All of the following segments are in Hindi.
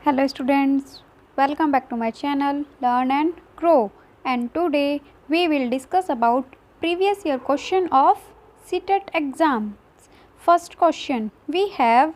Hello students, welcome back to my channel Learn and Grow, and today we will discuss about previous year question of CTET exams. First question, we have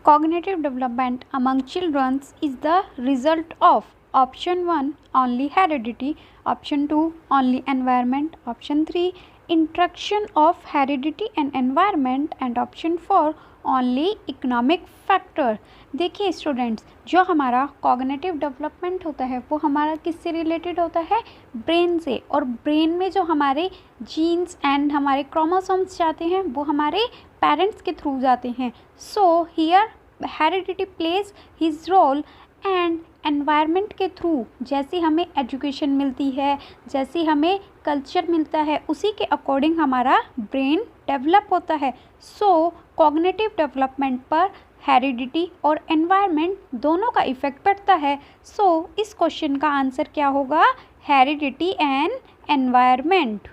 cognitive development among children is the result of option 1 only heredity, option 2 only environment, option 3 interaction of heredity and environment, and option 4 only economic factor. देखिए स्टूडेंट्स, जो हमारा कॉग्निटिव डेवलपमेंट होता है वो हमारा किससे रिलेटेड होता है? ब्रेन से। और ब्रेन में जो हमारे जीन्स एंड हमारे क्रोमोसोम्स जाते हैं वो हमारे पेरेंट्स के थ्रू जाते हैं। So here heredity plays his role and environment के थ्रू जैसी हमें एजुकेशन मिलती है, जैसी हमें कल्चर मिलता है, उसी के अकॉर्डिंग हमारा ब्रेन डेवलप होता है। सो कॉग्निटिव डेवलपमेंट पर हेरिडिटी और एनवायरनमेंट दोनों का इफेक्ट पड़ता है। सो इस क्वेश्चन का आंसर क्या होगा? Heredity and environment.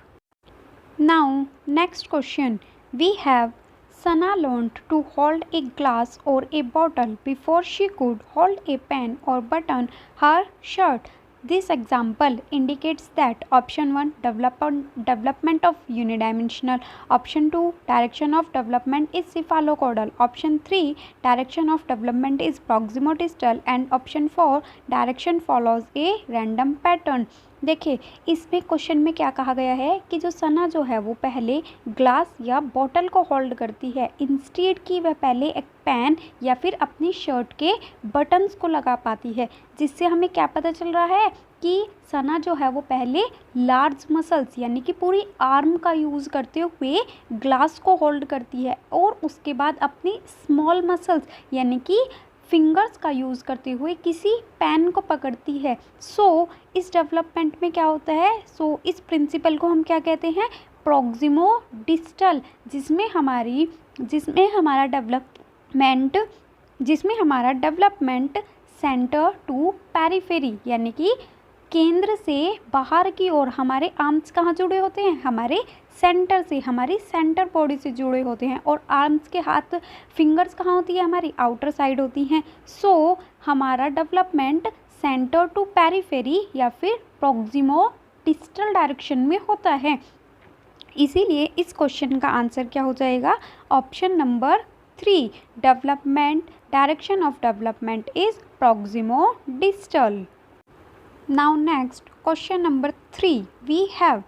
Now next question, we have Sana learned to hold a glass or a bottle before she could hold a pen or button her shirt. This example indicates that option 1 development of unidimensional, option 2 direction of development is cephalocaudal, option 3 direction of development is proximodistal, and option 4 direction follows a random pattern. देखिए इसमें क्वेश्चन में क्या कहा गया है कि जो सना जो है वो पहले ग्लास या बॉटल को होल्ड करती है, इंस्टेड की वह पहले एक पेन या फिर अपनी शर्ट के बटन्स को लगा पाती है, जिससे हमें क्या पता चल रहा है कि सना जो है वो पहले लार्ज मसल्स यानी कि पूरी आर्म का यूज़ करते हुए ग्लास को होल्ड करती है और उसके बाद अपनी स्मॉल मसल्स यानी कि फिंगर्स का यूज़ करते हुए किसी पेन को पकड़ती है। सो इस डेवलपमेंट में क्या होता है? सो इस प्रिंसिपल को हम क्या कहते हैं? प्रॉक्सिमो डिस्टल, जिसमें हमारा डेवलपमेंट सेंटर टू पेरिफेरी यानी कि केंद्र से बाहर की ओर हमारे आर्म्स कहाँ जुड़े होते हैं? हमारे सेंटर से, हमारी सेंटर बॉडी से जुड़े होते हैं। और आर्म्स के हाथ फिंगर्स कहाँ होती है? हमारी आउटर साइड होती हैं। सो हमारा डेवलपमेंट सेंटर टू पेरिफेरी या फिर प्रॉक्सिमो डिस्टल डायरेक्शन में होता है। इसीलिए इस क्वेश्चन का आंसर क्या हो जाएगा? Option number 3 development direction of development is proximo distal. Now next, question number 3, we have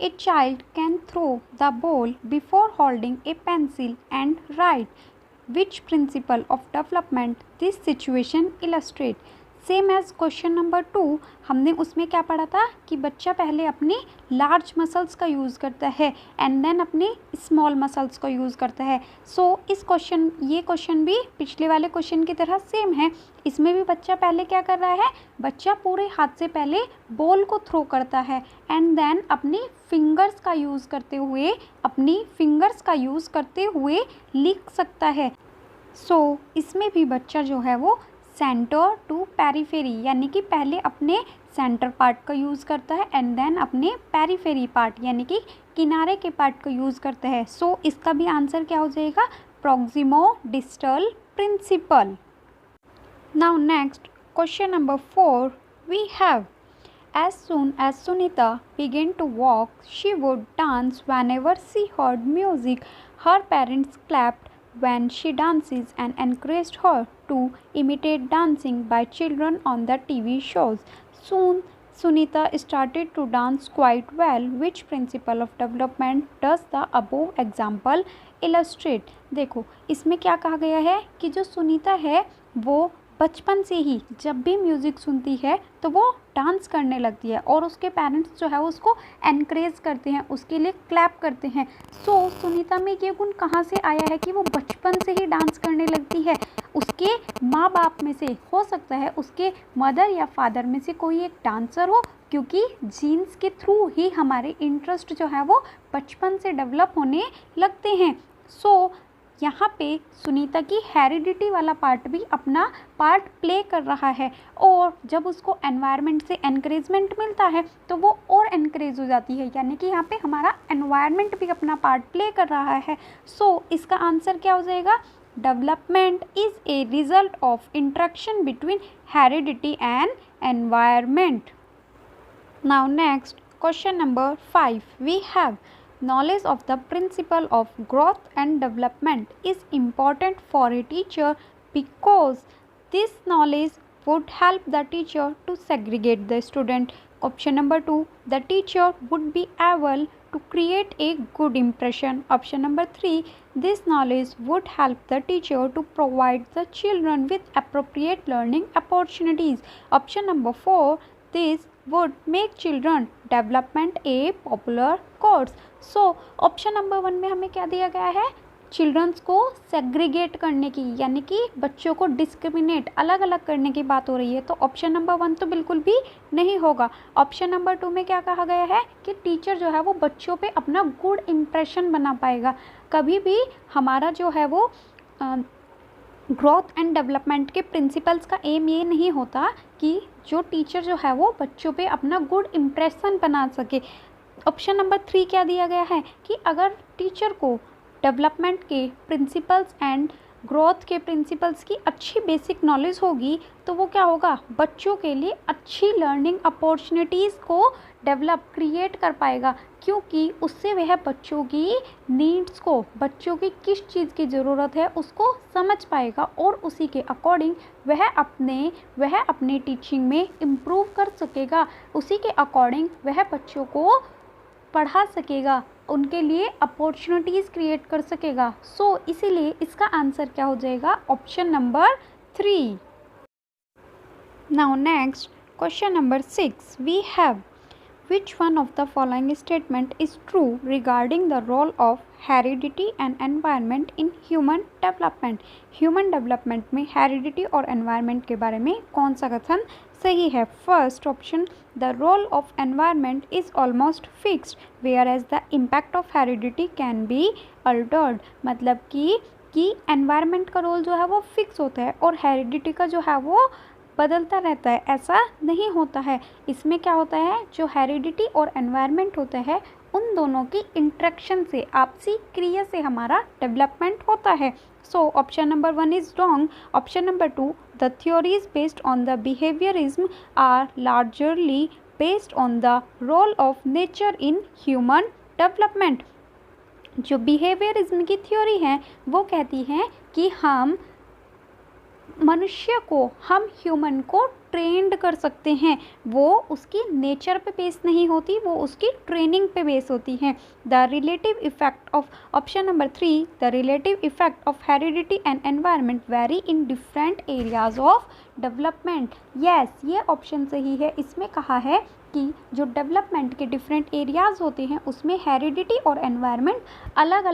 a child can throw the ball before holding a pencil and write. Which principle of development this situation illustrate? Same as question number 2, हमने उसमें क्या पढ़ा था कि बच्चा पहले अपने लार्ज मसल्स का यूज़ करता है एंड देन अपने स्मॉल मसल्स का यूज़ करता है। सो ये क्वेश्चन भी पिछले वाले क्वेश्चन की तरह सेम है। इसमें भी बच्चा पहले क्या कर रहा है? बच्चा पूरे हाथ से पहले बॉल को थ्रो करता है एंड देन अपनी फिंगर्स का यूज़ करते हुए लिख सकता है। सो इसमें भी बच्चा जो है वो सेंटर टू पेरिफेरी यानी कि पहले अपने सेंटर पार्ट का यूज़ करता है एंड देन अपने पेरिफेरी पार्ट यानी कि किनारे के पार्ट का यूज़ करता है। सो इसका भी आंसर क्या हो जाएगा? Proximodistal principle. Now next question number 4, we have as soon as Sunita began to walk, she would dance whenever she heard music. Her parents clapped when she dances and encouraged her to imitate dancing by children on the TV shows. Soon Sunita started to dance quite well. Which principle of development does the above example illustrate? देखो इसमें क्या कहा गया है कि जो सुनीता है वो बचपन से ही जब भी म्यूज़िक सुनती है तो वो डांस करने लगती है और उसके पेरेंट्स जो है उसको एनकरेज करते हैं, उसके लिए क्लैप करते हैं। सो सुनीता में ये गुण कहाँ से आया है कि वो बचपन से ही डांस करने लगती है? उसके माँ बाप में से, हो सकता है उसके मदर या फादर में से कोई एक डांसर हो, क्योंकि जीन्स के थ्रू ही हमारे इंटरेस्ट जो है वो बचपन से डेवलप होने लगते हैं। सो यहाँ पे सुनीता की हेरिडिटी वाला पार्ट भी अपना पार्ट प्ले कर रहा है और जब उसको एनवायरनमेंट से एनकरेजमेंट मिलता है तो वो और एनकरेज हो जाती है, यानी कि यहाँ पे हमारा एनवायरनमेंट भी अपना पार्ट प्ले कर रहा है। सो इसका आंसर क्या हो जाएगा? development is a result of interaction between heredity and environment. Now next, question number 5. We have knowledge of the principle of growth and development is important for a teacher because this knowledge would help the teacher to segregate the student. Option number 2. The teacher would be able to create a good impression. Option number 3. This knowledge would help the teacher to provide the children with appropriate learning opportunities. Option number 4. This would make children development a popular course. So option number 1 में हमें क्या दिया गया है, चिल्ड्रंस को सेग्रीगेट करने की, यानी कि बच्चों को डिस्क्रिमिनेट अलग अलग करने की बात हो रही है। तो ऑप्शन नंबर 1 तो बिल्कुल भी नहीं होगा। ऑप्शन नंबर 2 में क्या कहा गया है कि टीचर जो है वो बच्चों पे अपना गुड इम्प्रेशन बना पाएगा। कभी भी हमारा जो है वो ग्रोथ एंड डेवलपमेंट के प्रिंसिपल्स का एम ये नहीं होता कि जो टीचर जो है वो बच्चों पे अपना गुड इम्प्रेशन बना सके। ऑप्शन नंबर 3 क्या दिया गया है कि अगर टीचर को डेवलपमेंट के प्रिंसिपल्स एंड ग्रोथ के प्रिंसिपल्स की अच्छी बेसिक नॉलेज होगी तो वो क्या होगा, बच्चों के लिए अच्छी लर्निंग अपॉर्चुनिटीज़ को डेवलप क्रिएट कर पाएगा, क्योंकि उससे वह बच्चों की नीड्स को, बच्चों की किस चीज़ की ज़रूरत है उसको समझ पाएगा और उसी के अकॉर्डिंग वह अपने टीचिंग में इम्प्रूव कर सकेगा, उसी के अकॉर्डिंग वह बच्चों को पढ़ा सकेगा, उनके लिए अपॉर्चुनिटीज़ क्रिएट कर सकेगा। सो इसीलिए इसका आंसर क्या हो जाएगा, option number 3। Now next, question number 6 we have which one of the following statement is true regarding the role of heredity and environment in human development? Human development में heredity और environment के बारे में कौन सा कथन सही है? First option, the role of environment is almost fixed whereas the impact of heredity can be altered। मतलब कि environment का रोल जो है वो फिक्स होता है और heredity का जो है वो बदलता रहता है, ऐसा नहीं होता है। इसमें क्या होता है, जो हेरिडिटी और एनवायरनमेंट होता है उन दोनों की इंट्रैक्शन से, आपसी क्रिया से हमारा डेवलपमेंट होता है। So option number 1 is wrong. Option number 2, the theories based on the behaviourism are largely based on the role of nature in human development. जो बिहेवियरिज्म की थ्योरी है वो कहती हैं कि हम ह्यूमन को ट्रेंड कर सकते हैं, वो उसकी नेचर पे बेस नहीं होती, वो उसकी ट्रेनिंग पे बेस होती हैं। The relative effect of option number 3, the relative effect of heredity and environment very in different areas of development. Yes, ये ऑप्शन सही है। इसमें कहा है कि जो डेवलपमेंट के डिफरेंट एरियाज़ होते हैं उसमें हेरिडिटी और एनवायरनमेंट अलग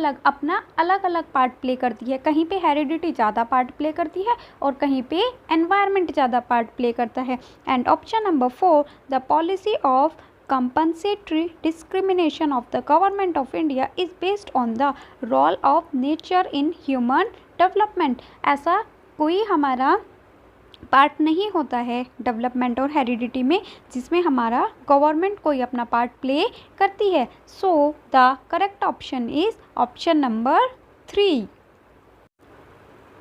अलग पार्ट प्ले करती है। कहीं पे हेरिडिटी ज़्यादा पार्ट प्ले करती है और कहीं पे एनवायरनमेंट ज़्यादा पार्ट प्ले करता है। And option number 4, the policy of compensatory discrimination of the government of India is based on the role of nature in human development। ऐसा कोई हमारा पार्ट नहीं होता है डेवलपमेंट और हेरिडिटी में जिसमें हमारा गवर्नमेंट कोई अपना पार्ट प्ले करती है। So the correct option is option number 3।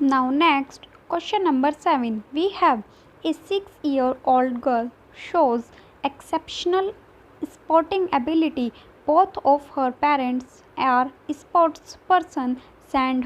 Now next, question number 7 we have a 6-year-old girl shows exceptional sporting ability. Both of her parents are sports person, send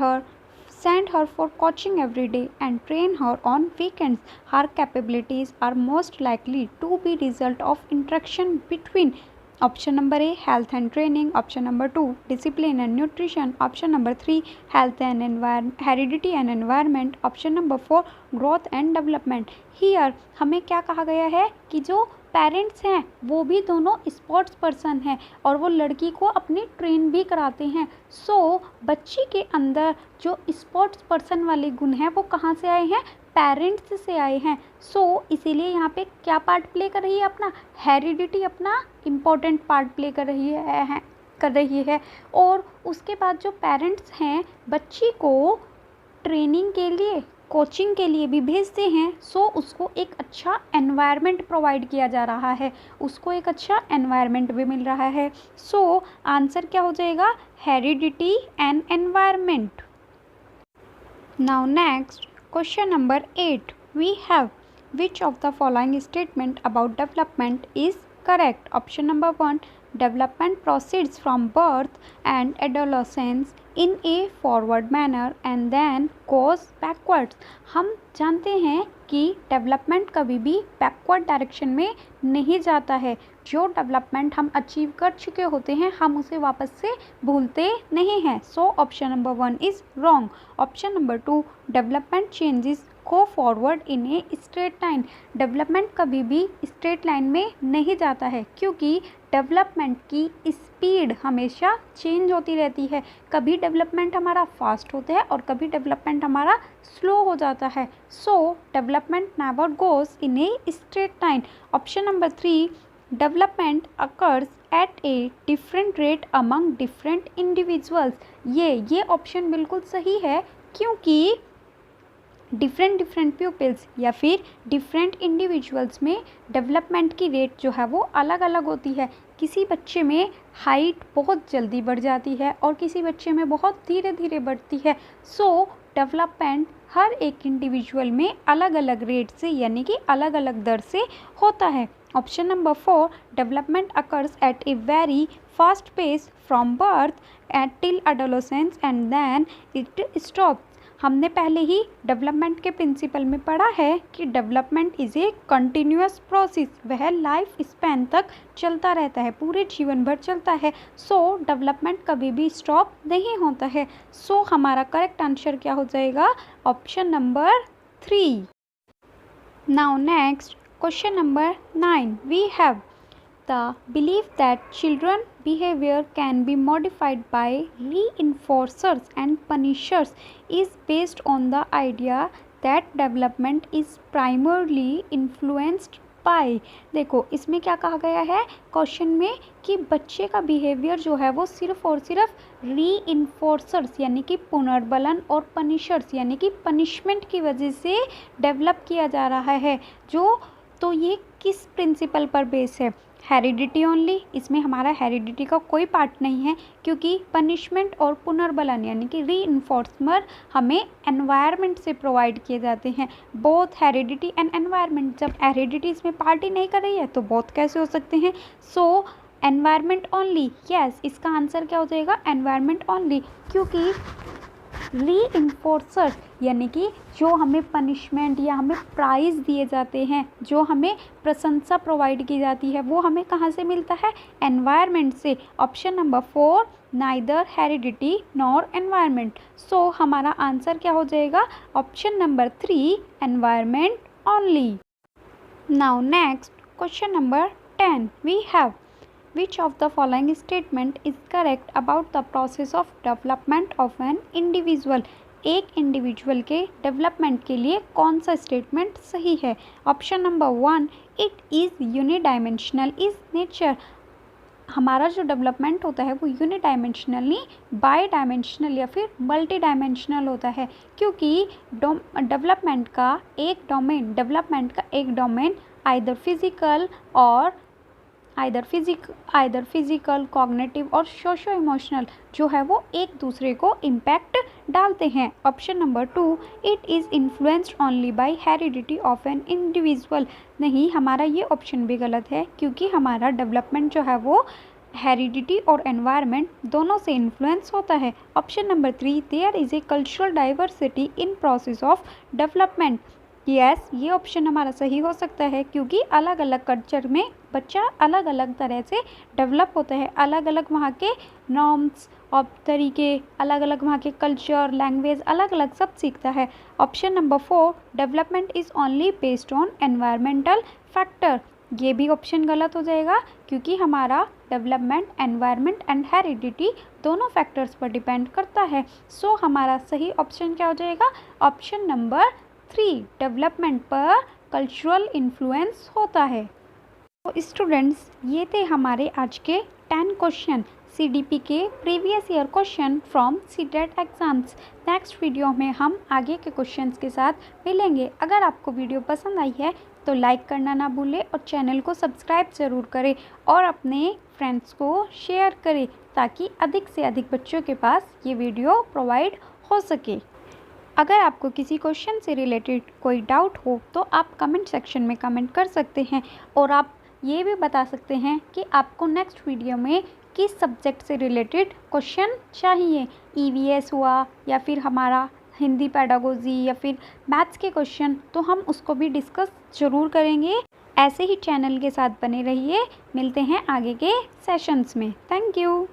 her for coaching every day and train her on weekends. Her capabilities are most likely to be result of interaction between option number A, health and training, option number 2, discipline and nutrition, option number 3, health and heredity and environment, option number 4, growth and development। Here हमें क्या कहा गया है कि जो पेरेंट्स हैं वो भी दोनों स्पोर्ट्स पर्सन हैं और वो लड़की को अपनी ट्रेन भी कराते हैं। सो बच्ची के अंदर जो स्पोर्ट्स पर्सन वाले गुण हैं वो कहाँ से आए हैं, पेरेंट्स से आए हैं। सो इसीलिए यहाँ पे क्या पार्ट प्ले कर रही है, अपना हेरिडिटी अपना इम्पोर्टेंट पार्ट प्ले कर रही है। और उसके बाद जो पेरेंट्स हैं बच्ची को ट्रेनिंग के लिए, कोचिंग के लिए भी भेजते हैं। सो उसको एक अच्छा एनवायरनमेंट प्रोवाइड किया जा रहा है, उसको एक अच्छा एनवायरनमेंट भी मिल रहा है। सो आंसर क्या हो जाएगा, heredity and environment. Now next, question number 8. We have which of the following statement about development is correct? Option number 1. Development proceeds from birth and adolescence in a forward manner and then goes backwards. हम जानते हैं कि डेवलपमेंट कभी भी बैकवर्ड डायरेक्शन में नहीं जाता है। जो डेवलपमेंट हम अचीव कर चुके होते हैं हम उसे वापस से भूलते नहीं हैं। सो option number 1 is wrong. Option number 2, development changes go forward in a straight line. Development कभी भी स्ट्रेट लाइन में नहीं जाता है क्योंकि डेवलपमेंट की स्पीड हमेशा चेंज होती रहती है। कभी डेवलपमेंट हमारा फास्ट होता है और कभी डेवलपमेंट हमारा स्लो हो जाता है। सो development never goes in a straight line. Option number 3, development occurs at a different rate among different individuals. ये ऑप्शन बिल्कुल सही है क्योंकि डिफरेंट प्यूपिल्स या फिर डिफरेंट इंडिविजुअल्स में डेवलपमेंट की रेट जो है वो अलग अलग होती है। किसी बच्चे में हाइट बहुत जल्दी बढ़ जाती है और किसी बच्चे में बहुत धीरे धीरे बढ़ती है। सो डेवलपमेंट हर एक इंडिविजुअल में अलग अलग रेट से यानी कि अलग अलग दर से होता है। Option number 4, development occurs at a very fast pace from birth at till adolescence and then it stops. हमने पहले ही डेवलपमेंट के प्रिंसिपल में पढ़ा है कि development is a continuous process. वह लाइफ स्पैन तक चलता रहता है, पूरे जीवन भर चलता है। सो डेवलपमेंट कभी भी स्टॉप नहीं होता है। सो हमारा करेक्ट आंसर क्या हो जाएगा? Option number 3। Now next, question number 9. We have the belief that children behavior can be modified by reinforcers and punishers is based on the idea that development is primarily influenced by। देखो इसमें क्या कहा गया है क्वेश्चन में कि बच्चे का बिहेवियर जो है वो सिर्फ और सिर्फ रीइंफोर्सर्स यानी कि पुनर्बलन और पनिशर्स यानी कि पनिशमेंट की वजह से डेवलप किया जा रहा है। तो ये किस प्रिंसिपल पर बेस है? Heredity only. इसमें हमारा हेरिडिटी का कोई पार्ट नहीं है क्योंकि पनिशमेंट और पुनर्बलन यानी कि रीइंफोर्समेंट हमें एनवायरनमेंट से प्रोवाइड किए जाते हैं। Both heredity and environment. जब हेरिडिटी इसमें पार्ट ही नहीं कर रही है तो बोथ कैसे हो सकते हैं? सो एनवायरनमेंट ओनली। यस, इसका आंसर क्या हो जाएगा? Environment only. क्योंकि रीइंफोर्सर यानी कि जो हमें पनिशमेंट या हमें प्राइज़ दिए जाते हैं, जो हमें प्रशंसा प्रोवाइड की जाती है, वो हमें कहाँ से मिलता है? एनवायरनमेंट से। Option number 4, neither heredity nor environment. So हमारा आंसर क्या हो जाएगा? Option number 3, environment only. Now next, question number 10. We have which of the following statement is correct about the process of development of an individual? एक इंडिविजुअल के डेवलपमेंट के लिए कौन सा स्टेटमेंट सही है? Option number 1, it is unidimensional is nature. हमारा जो डेवलपमेंट होता है वो यूनिडायमेंशनली बाई डायमेंशनल या फिर मल्टी डायमेंशनल होता है क्योंकि डेवलपमेंट का एक डोमेन आइदर फिजिकल कॉग्निटिव और सोशो इमोशनल जो है वो एक दूसरे को इम्पैक्ट डालते हैं। Option number 2, it is influenced only by heredity of an individual. नहीं, हमारा ये ऑप्शन भी गलत है क्योंकि हमारा डेवलपमेंट जो है वो हेरिडिटी और एनवायरनमेंट दोनों से इन्फ्लुएंस होता है। Option number 3, there is a cultural diversity in process of development. Yes, ये ऑप्शन हमारा सही हो सकता है क्योंकि अलग अलग कल्चर में बच्चा अलग अलग तरह से डेवलप होता है। अलग अलग वहाँ के नॉर्म्स और तरीके, अलग अलग वहाँ के कल्चर, लैंग्वेज अलग अलग सब सीखता है। Option number 4, development is only based on environmental factor. ये भी ऑप्शन गलत हो जाएगा क्योंकि हमारा डेवलपमेंट एनवायरनमेंट एंड हेरिडिटी दोनों फैक्टर्स पर डिपेंड करता है। सो हमारा सही ऑप्शन क्या हो जाएगा? ऑप्शन नंबर 3, डेवलपमेंट पर कल्चरल इन्फ्लुएंस होता है। तो स्टूडेंट्स, ये थे हमारे आज के 10 क्वेश्चन CDP के previous year question from CTET exams. Next video में हम आगे के क्वेश्चंस के साथ मिलेंगे। अगर आपको वीडियो पसंद आई है तो लाइक करना ना भूलें और चैनल को सब्सक्राइब ज़रूर करें और अपने फ्रेंड्स को शेयर करें ताकि अधिक से अधिक बच्चों के पास ये वीडियो प्रोवाइड हो सके। अगर आपको किसी क्वेश्चन से रिलेटेड कोई डाउट हो तो आप कमेंट सेक्शन में कमेंट कर सकते हैं और आप ये भी बता सकते हैं कि आपको नेक्स्ट वीडियो में किस सब्जेक्ट से रिलेटेड क्वेश्चन चाहिए, ईवीएस हुआ या फिर हमारा हिंदी पेडागोजी या फिर मैथ्स के क्वेश्चन, तो हम उसको भी डिस्कस ज़रूर करेंगे। ऐसे ही चैनल के साथ बने रहिए। मिलते हैं आगे के सेशंस में। Thank you.